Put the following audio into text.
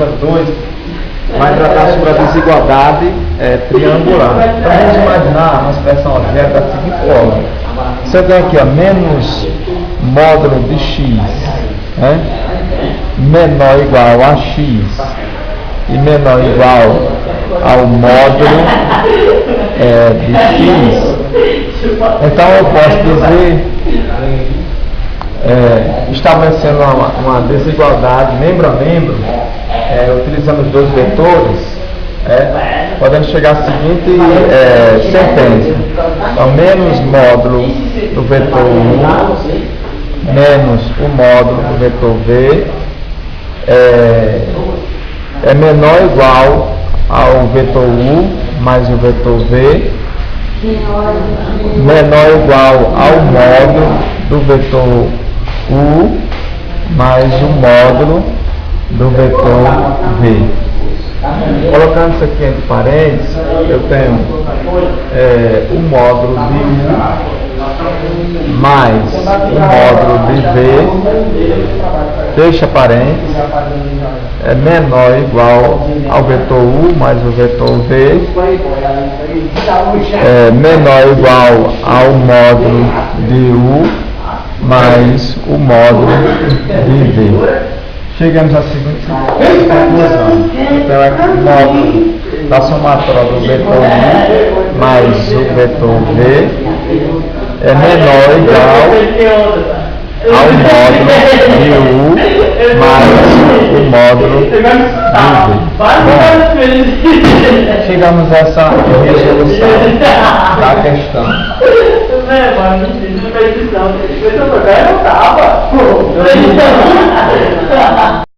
problema 2 vai tratar sobre a desigualdade triangular. Então vamos imaginar uma expressão algébrica da seguinte forma. Você tem aqui, ó, menos módulo de x, né, menor ou igual a x e menor ou igual ao módulo de x. Então eu posso dizer, estabelecendo uma desigualdade membro a membro, utilizando os dois vetores, podemos chegar à seguinte sentença. Então, menos módulo do vetor U menos o módulo do vetor V é menor ou igual ao vetor U mais o vetor V, menor ou igual ao módulo do vetor U mais o módulo do vetor V. Colocando isso aqui entre parênteses, eu tenho o módulo de U mais o módulo de V, fecha parênteses, é menor ou igual ao vetor U mais o vetor V, menor ou igual ao módulo de U mais o módulo de V. Chegamos à seguinte conclusão. Então aqui o módulo da somatória do vetor U mais o vetor V é menor ou igual ao módulo de U mais o módulo de V. Bom, chegamos a essa resolução da questão.